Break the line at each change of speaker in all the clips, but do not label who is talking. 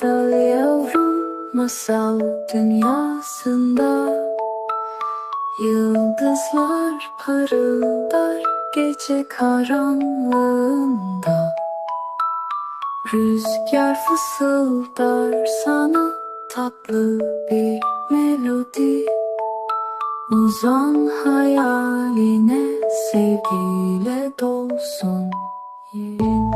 arada yavrum, masal dünyasında yıldızlar parıldar gece karanlığında. Rüzgar fısıldar sana tatlı bir melodi. Uzan hayaline, sevgiyle dolsun yerin.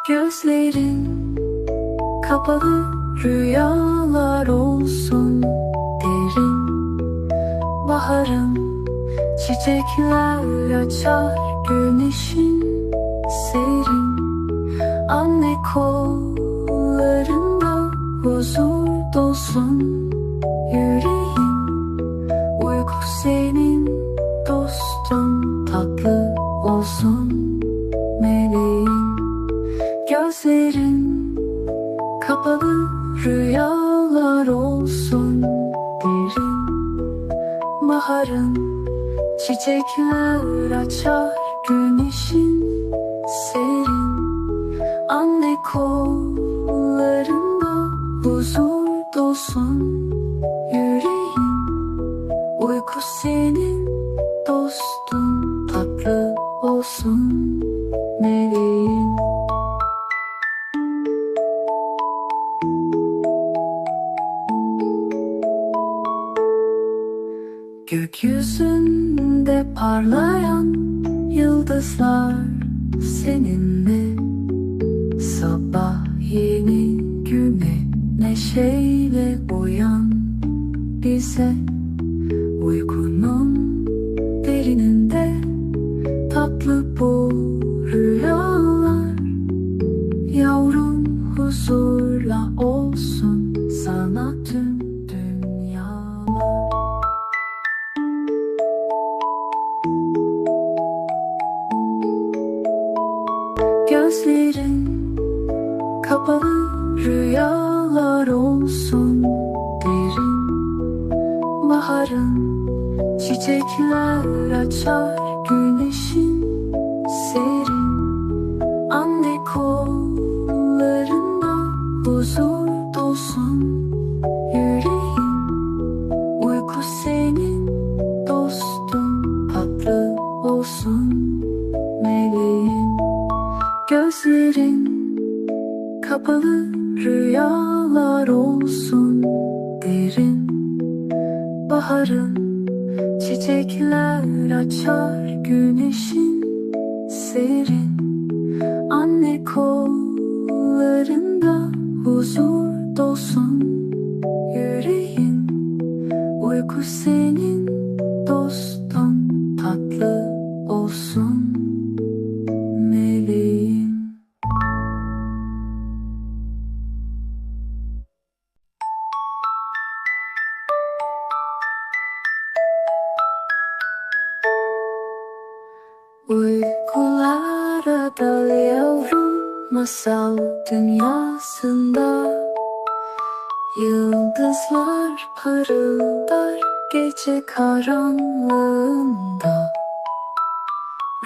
Gözlerin kapalı, rüyalar olsun derin. Baharın çiçekler açar, güneşin serin. Anne kollarında huzur dolsun yüreğin. Uyku senin dostun, tatlı olsun meleğin. Gözlerin kapalı, rüyalar olsun derin. Baharın çiçekler açar, güneşin serin. Anne kollarında huzur dolsun yüreğin. Uyku senin dostun, tatlı olsun meleğin. Gökyüzünde parlayan yıldızlar seninle. Sabah yeni güne neşeyle uyan bize. Uykunun derininde tatlı bu rüyalar. Yavrum huzurla olsun sana tüm dünyalar. Gözlerin kapalı, rüyalar olsun derin. Baharın çiçekler açar, güneşin serin. Anne kollarında huzur dolsun yüreğin. Uyku senin dostun, tatlı olsun meleğin. Gözlerin kapalı, rüyalar olsun derin. Baharın çiçekler açar, güneşin serin. Anne kollarında huzur dolsun yüreğin. Uyku senin dostun, tatlı olsun meleğin. Uykulara dal yavrum, masal dünyasında yıldızlar parıldar gece karanlığında.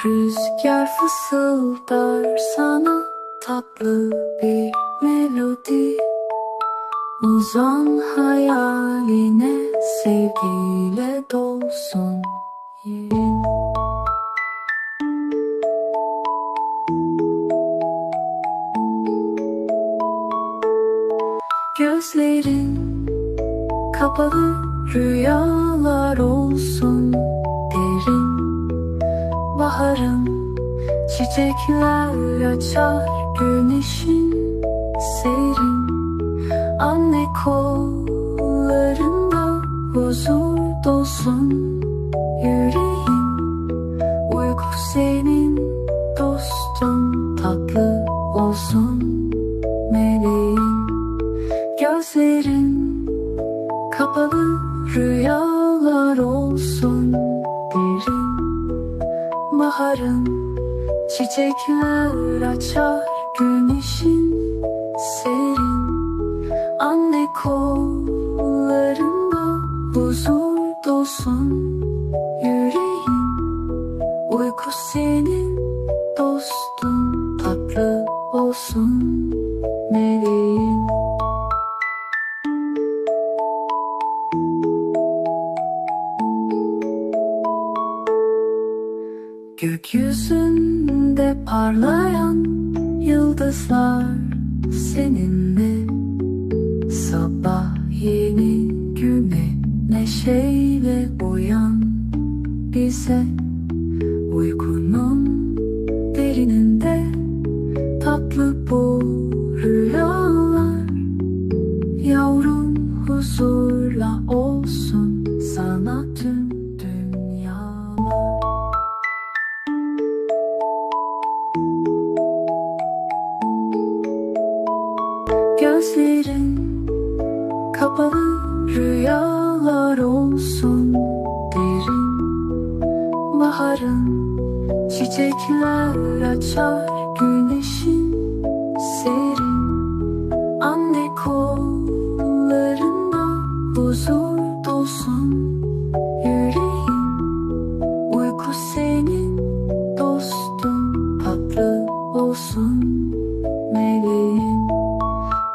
Rüzgar fısıldar sana tatlı bir melodi. Uzan hayaline, sevgiyle dolsun yerin. Gözlerin kapalı, rüyalar olsun derin. Baharın çiçekler açar, güneşin serin. Anne kollarında huzur dolsun yüreğin. Uyku senin dostun, tatlı olsun meleğin. Gözlerin kapalı, rüyalar olsun derin. Baharın çiçekler açar, güneşin serin. Anne kollarında huzur dolsun yüreğin. olsun meleğim. Gökyüzünde parlayan yıldızlar seninle. Sabah yeni güne neşeyle uyan bize. Uykunun derininde tatlı bu rüyalar. Yavrum huzurla olsun sana tüm dünyalar. Gözlerin kapalı, rüyalar olsun derin. Baharın çiçekler açar, güneşin serin. Anne kollarında huzur dolsun yüreğin. Uyku senin dostun, tatlı olsun meleğim.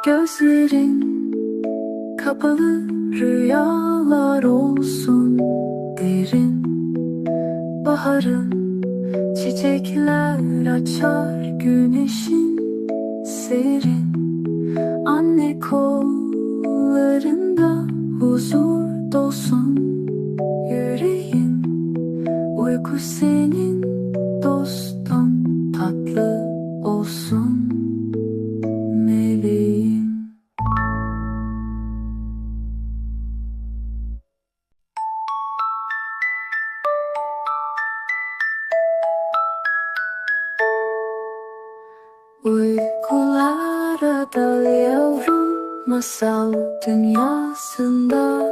Gözlerin kapalı, rüyalar olsun derin. Baharın çiçekler açar, güneşin serin. Anne kollarında huzur dolsun yüreğin. Uyku senin dostun, tatlı olsun meleğim. Uykulara dal yavrum, masal dünyasında.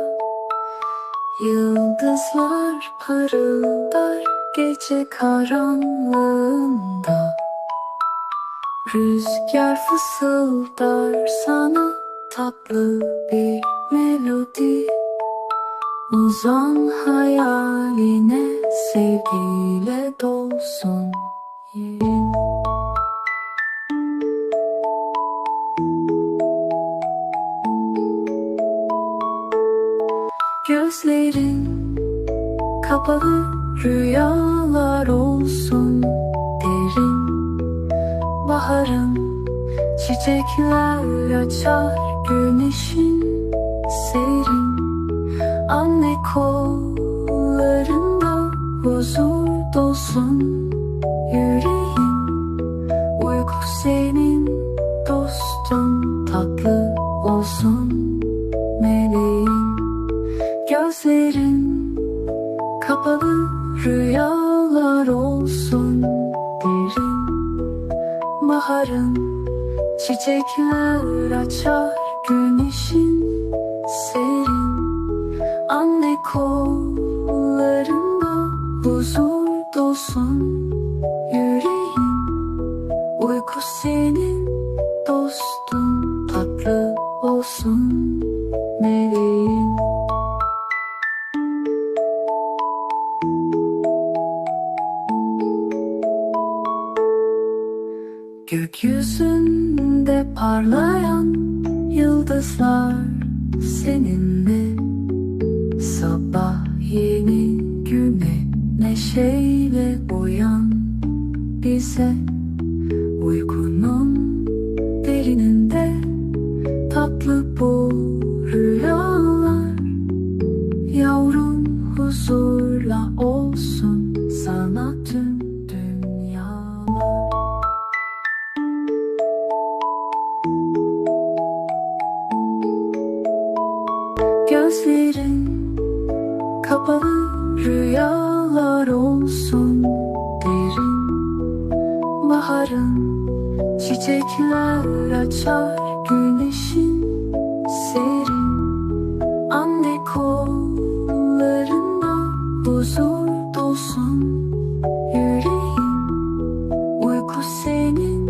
Yıldızlar parıldar gece karanlığında. Rüzgar fısıldar sana tatlı bir melodi. Uzan hayaline, sevgiyle dolsun yerin. Gözlerin kapalı, rüyalar olsun derin. Baharın çiçekler açar, güneşin serin. Anne kollarında huzur dolsun yüreğin. Uyku senin dostun, tatlı olsun meleğim. Gözlerin kapalı, rüyalar olsun derin. Baharın çiçekler açar, güneşin serin. Anne kollarında huzur dolsun yüreğin. Uyku senin dostun, tatlı olsun meleğim. Gökyüzünde parlayan yıldızlar seninle. Sabah yeni güne neşeyle uyan bize. Uykunun derininde tatlı bu rüyalar. Yavrum huzurla olsun sana tüm dünyalar. Gözlerin kapalı, rüyalar olsun derin. Baharın çiçekler açar, güneşin serin. Anne kollarında huzur dolsun yüreğin. Uyku senin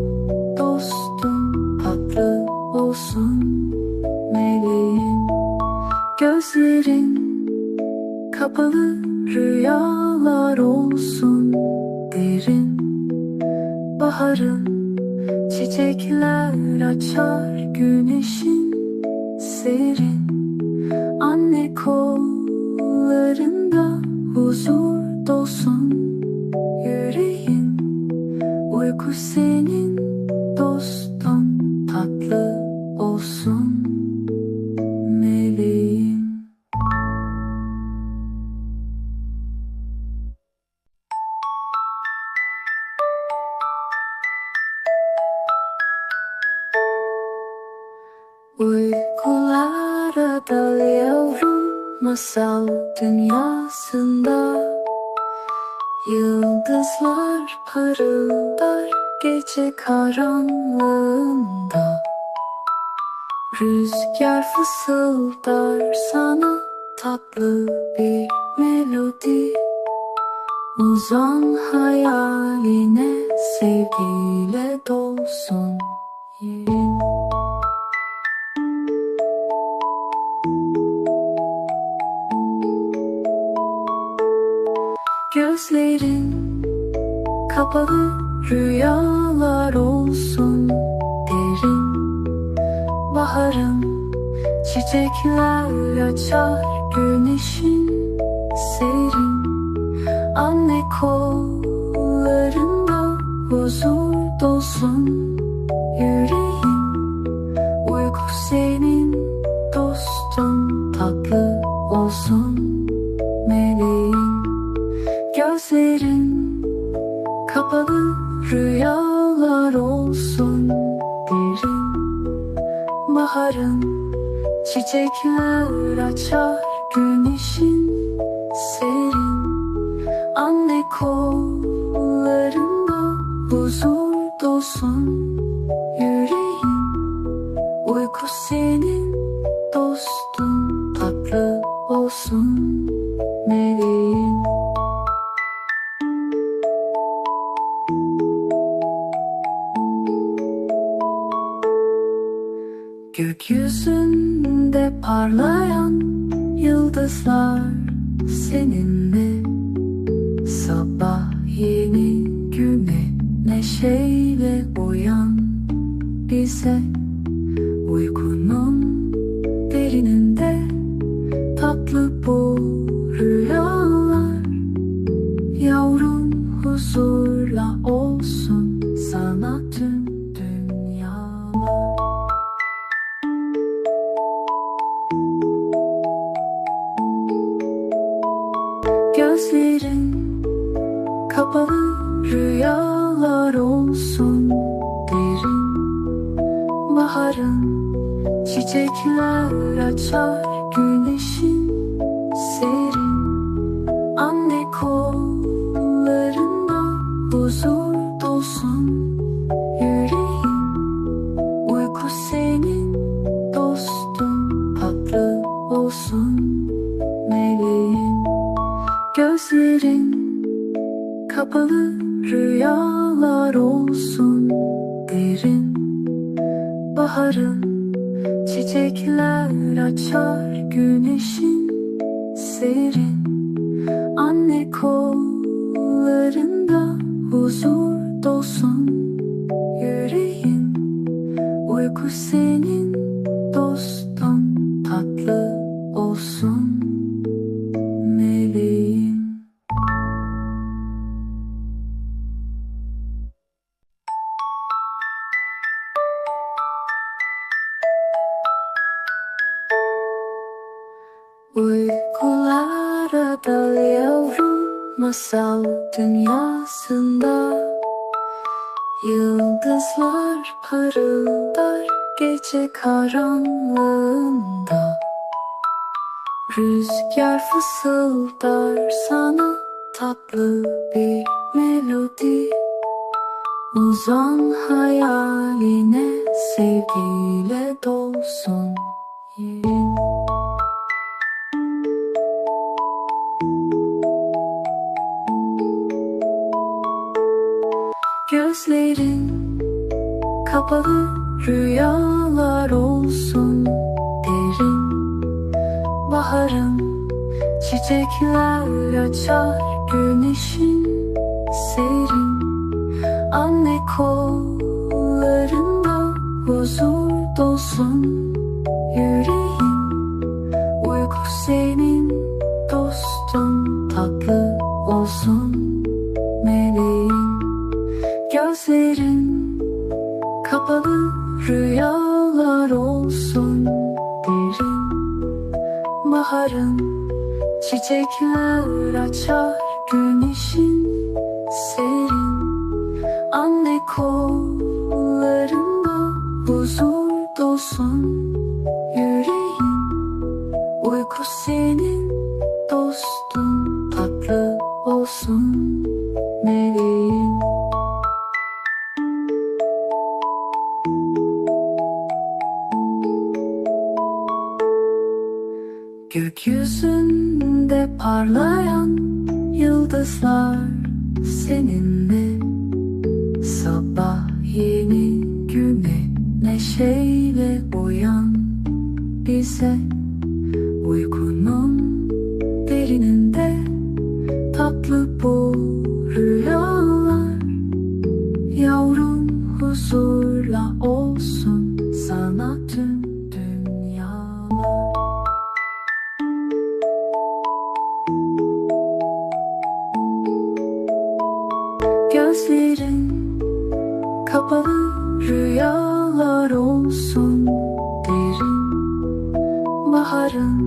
dostun, tatlı olsun meleğim. Gözlerin kapalı, rüyalar olsun derin. Baharın Çiçekler açar güneşin serin. Anne kollarında huzur dolsun yüreğin. Uyku senin dostun, tatlı olsun meleğim. Uykulara dal yavrum, masal dünyasında. Yıldızlar parıldar gece karanlığında. Rüzgar fısıldar sana tatlı bir melodi. Uzan hayaline, sevgiyle dolsun yerin. Gözlerin kapalı, rüyalar olsun derin. Baharın çiçekler açar güneşin serin. Anne kollarında huzur dolsun yüreğin. Uyku senin dostun, tatlı olsun meleğin. Gözlerin kapalı, rüyalar olsun derin. Baharın çiçekler açar güneşin serin. Anne kollarında huzur dolsun yüreğin. Uyku senin dostun, tatlı olsun meleğin. Gökyüzünde parlayan yıldızlar seninle. Sabah yeni güne neşeyle uyan bize. Uykunun derininde tatlı bu rüyalar. Yavrum huzurla olsun sana tüm dünyalar. Gözlerin kapalı, rüyalar olsun derin. Baharın çiçekler açar güneşin serin. Anne kollarında huzur dolsun yüreğin. Uyku senin dostun, tatlı olsun meleğin. Gözlerin kapalı, rüyalar olsun derin. Baharın çiçekler açar güneşin serin. Anne kollarında huzur dolsun yüreğin. Uyku senin dostun, tatlı olsun meleğin. Uykulara dal yavrum, masal dünyasında. Yıldızlar parıldar gece karanlığında. Rüzgar fısıldar sana tatlı bir melodi. Uzan hayaline, sevgiyle dolsun yerin. Gözlerin kapalı, rüyalar olsun derin. Baharın çiçekler açar güneşin serin. Anne kollarında Kollarında huzur dolsun yüreğin. Uyku senin dostun, tatlı olsun meleğin. Gözlerin kapalı, rüyalar olsun derin. Baharın çiçekler açar, güneşin serin. Anne kollarında huzur dolsun yüreğin. Uyku senin dostun, tatlı olsun meleğin. Gökyüzünde parlayan yıldızlar seninle. Sabah yeni güne neşeyle uyan bize. Uykunun derininde tatlı bu rüyalar. Yavrum huzurla olsun sana tüm dünyalar. Gözlerin kapalı, rüyalar olsun derin. Baharın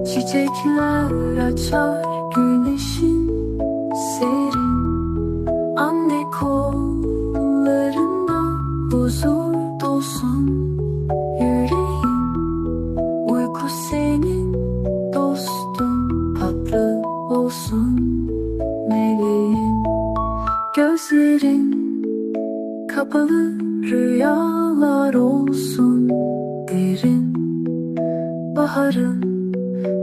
çiçekler açar, güneşin serin. Anne kollarında huzur dolsun yüreğin. Uyku senin dostun, tatlı olsun meleğin. Gözlerin kapalı, rüyalar olsun derin. Baharın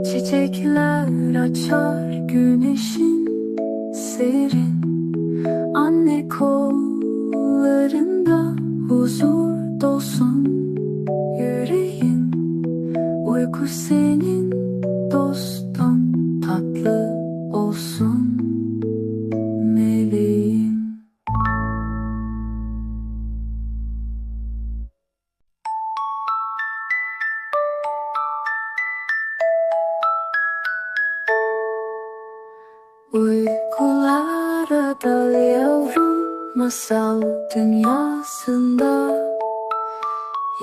çiçekler açar, güneşin serin. Anne kollarında huzur dolsun yüreğin. Uyku senin dostun, tatlı olsun meleğin. Uykulara dal yavrum, masal dünyasında.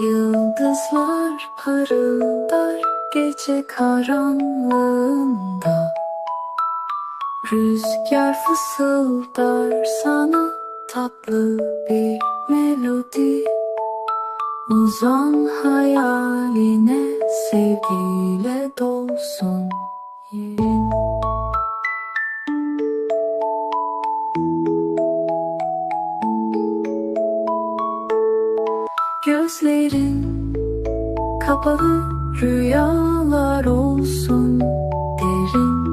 Yıldızlar parıldar gece karanlığında. Rüzgar fısıldar sana tatlı bir melodi. Uzan hayaline, sevgiyle dolsun yerin. Gözlerin kapalı, rüyalar olsun derin.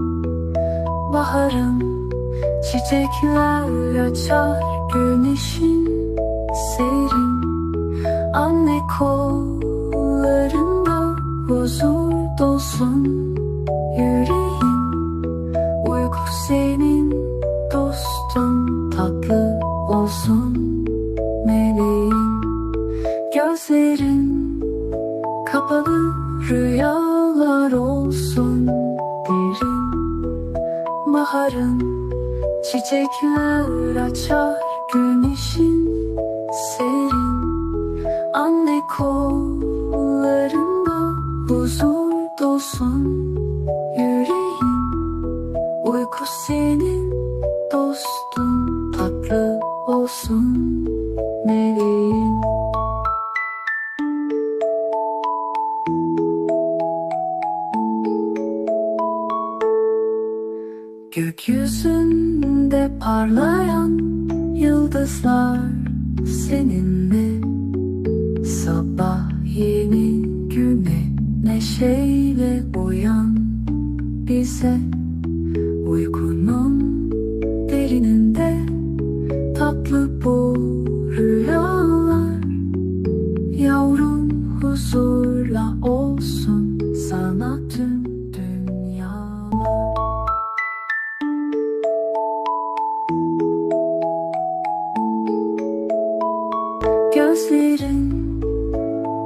Baharın çiçekler açar, güneşin serin. Anne kollarında huzur dolsun yüreğin. Uyku senin dostun, tatlı olsun meleğin. Gözlerin kapalı, rüyalar olsun derin. Baharın çiçekler açar, güneşin serin. Anne kollarında huzur dolsun yüreğin. Uyku senin dostun, tatlı olsun meleğin. Gökyüzünde parlayan yıldızlar seninle. Sabah yeni güne neşeyle uyan bize. Uykunun derininde tatlı bu rüyalar. Yavrum huzurla olsun sana tüm dünyalar.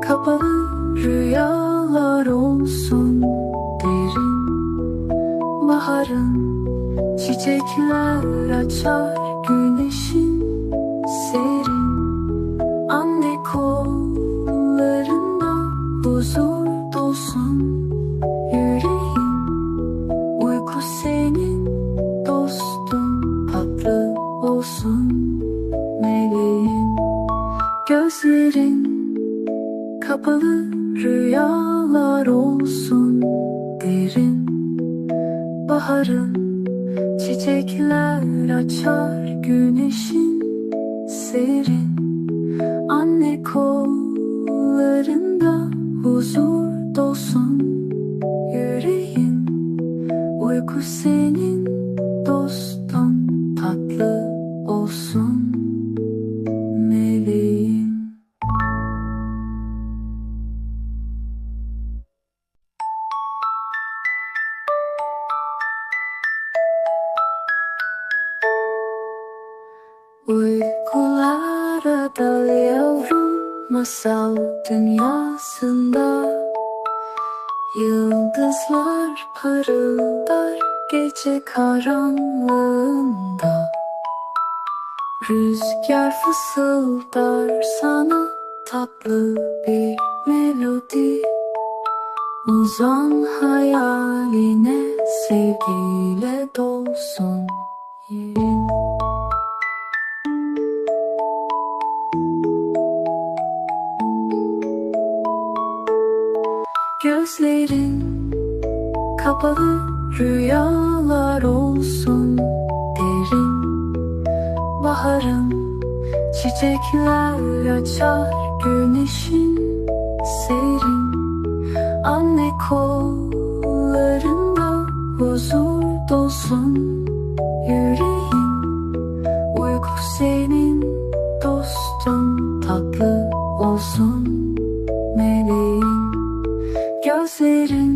kapalı rüyalar olsun derin. Baharın çiçekler açar, güneşin serin. Anne kollarında huzur dolsun yüreğin. Uyku senin dostun, tatlı olsun meleğim. Gözlerin kapalı rüyalar olsun derin. Baharın çiçekler açar, güneşin serin. Anne kollarında huzur dolsun yüreğin. Uyku senin dostun, tatlı olsun meleğim. Uykulara dal yavrum, masal dünyasında. Yıldızlar parıldar gece karanlığında. Rüzgar fısıldar sana tatlı bir melodi. Uzan hayaline, sevgiyle dolsun yerin. Gözlerin kapalı rüyalar olsun derin. Baharın çiçekler açar, güneşin serin. Anne kollarında huzur dolsun yüreğin. Uyku senin dostun, tatlı olsun meleğin. Gözlerin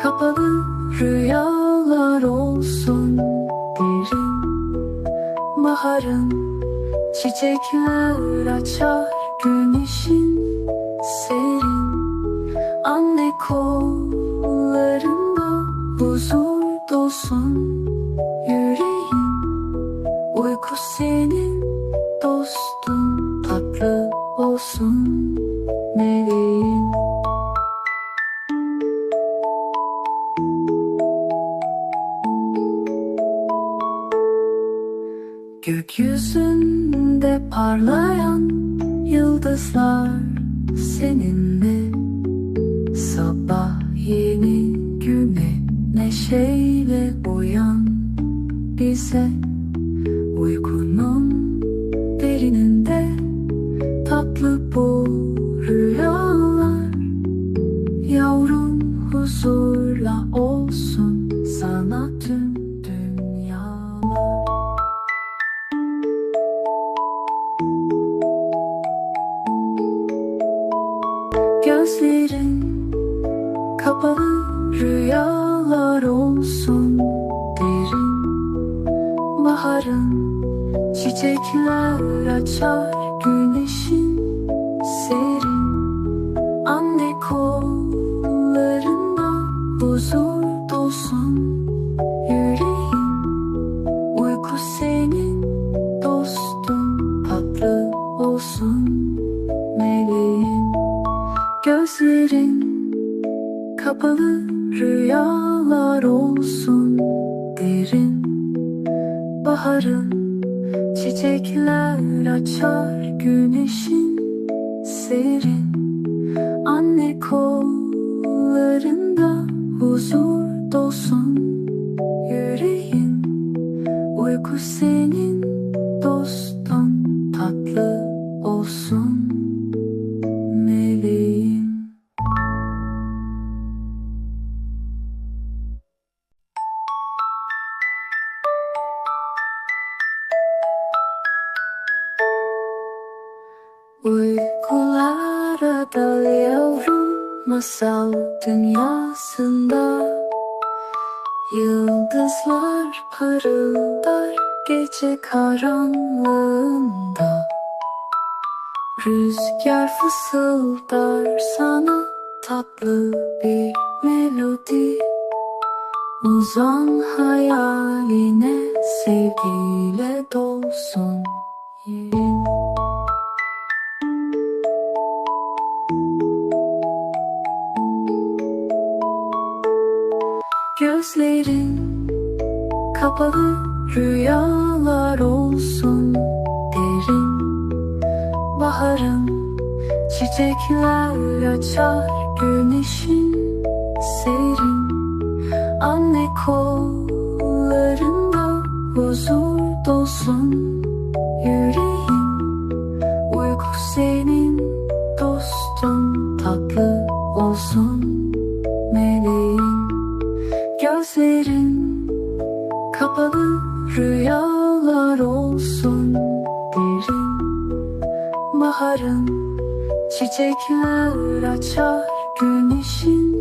kapalı rüyalar olsun derin. Baharın çiçekler açar, güneşin serin. Anne kollarında huzur dolsun yüreğin. Uyku senin dostun, tatlı olsun meleğin. Gökyüzünde parlayan yıldızlar seninle. Sabah yeni güne neşeyle uyan bize. Uykunun derininde tatlı bu rüyalar. Yavrum huzurla olsun sana tüm dünyalar. Gözlerin kapalı rüyalar olsun derin. Baharın çiçekler açar, güneşin serin. Anne kollarında huzur dolsun yüreğin. Uyku senin dostun, tatlı olsun meleğin. Gözlerin kapalı rüyalar olsun derin. Baharın çiçekler açar, güneşin serin. Anne kollarında huzur dolsun yüreğin. Uyku senin dostun, tatlı olsun meleğim. Uykulara dal yavrum, masal dünyasında. Yıldızlar parıldar gece karanlığında. Rüzgar fısıldar sana tatlı bir melodi. Uzan hayaline, sevgiyle dolsun yerin. Gözlerin kapalı, rüyalar olsun derin. Baharın çiçekler açar, güneşin serin. Anne kollarında huzur dolsun yüreğin. Uyku senin dostun, tatlı olsun meleğin. Gözlerin kapalı, rüyalar olsun derin. Baharın çiçekler açar, güneşin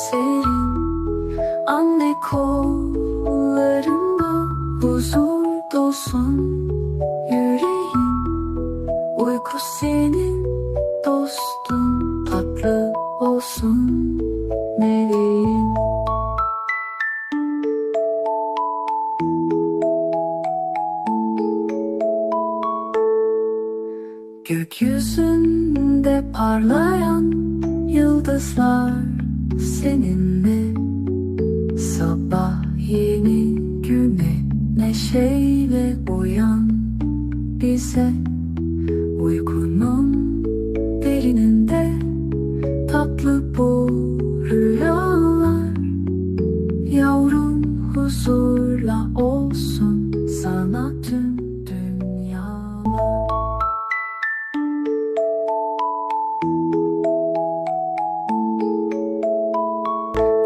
serin. Anne kollarında huzur dolsun yüreğin. Uyku senin dostun, tatlı olsun meleğin. Gökyüzünde parlayan yıldızlar seninle. Sabah yeni güne neşeyle uyan bize. Uykunun derininde tatlı bu rüyalar. Yavrum huzurla olsun sana tüm dünyalar.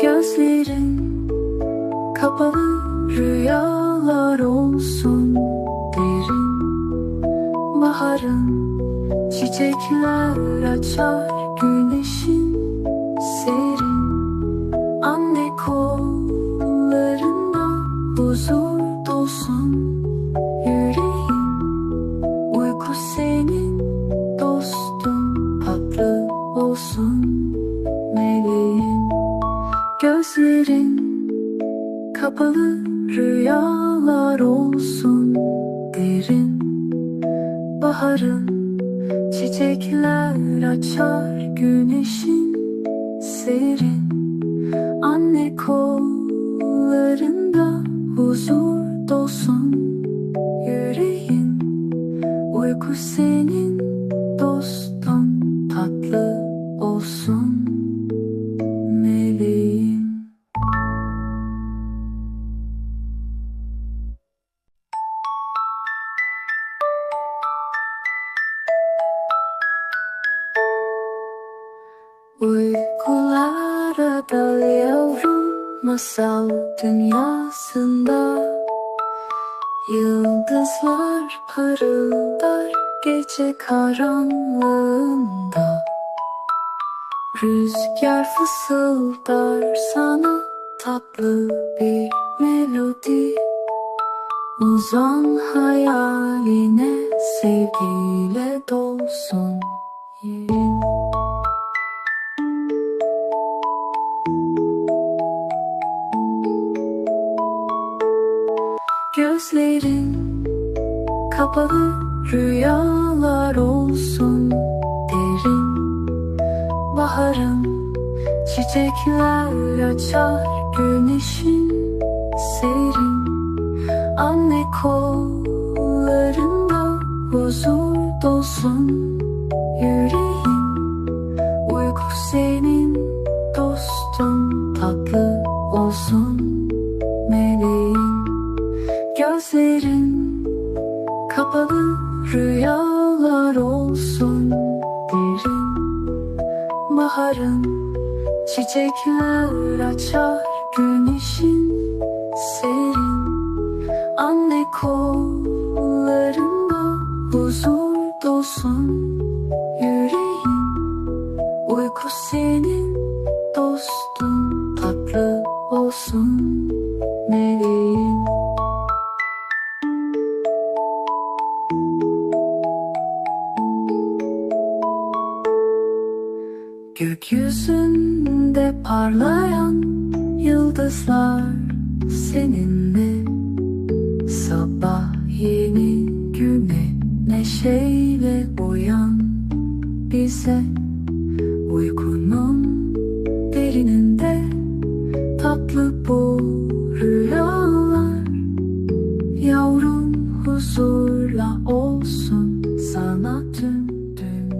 Gözlerin kapalı, rüyalar olsun derin. Baharın çiçekler açar, güneşin serin. Anne kollarında huzur dolsun yüreğin. Uyku senin dostun, tatlı olsun meleğin. Gözlerin kapalı, rüyalar olsun derin. Baharın çiçekler açar, güneşin serin. Anne kollarında huzur dolsun yüreğin. Uyku senin dostun, tatlı olsun meleğin. Uykulara dal yavrum, masal dünyasında. Yıldızlar parıldar gece karanlığında. Rüzgar fısıldar sana tatlı bir melodi. Uzan hayaline, sevgiyle dolsun yerin. Gözlerin kapalı, rüyalar olsun derin. Baharın çiçekler açar, güneşin serin. Anne kollarında huzur dolsun yüreğin. Uyku senin dostun, tatlı olsun meleğin. Gözlerin kapalı, rüyalar olsun derin. Baharın çiçekler açar, güneşin serin. Anne kollarında huzur dolsun yüreğin. Uyku senin dostun, tatlı olsun meleğin. Gökyüzünde parlayan yıldızlar seninle. Sabah yeni güne neşeyle uyan bize. Uykunun derininde tatlı bu rüyalar. Yavrum huzurla olsun sana tüm dünyalar.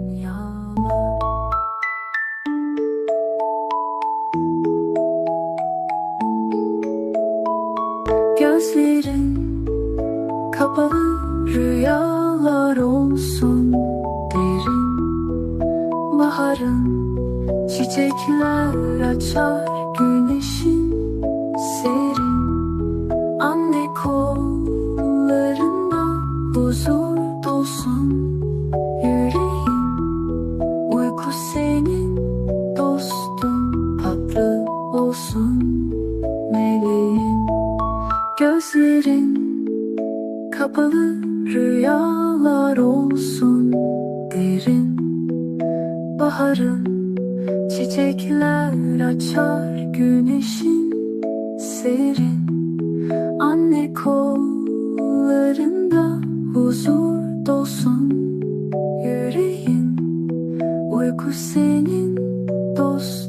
Gözlerin kapalı, rüyalar olsun derin. Baharın çiçekler açar, güneşin serin. Anne kollarında huzur dolsun yüreğin. Uyku senin dostun, tatlı olsun meleğim. Gözlerin kapalı, rüyalar olsun derin. Baharın çiçekler açar, güneşin serin. Anne kollarında huzur dolsun yüreğin. Uyku senin dostun.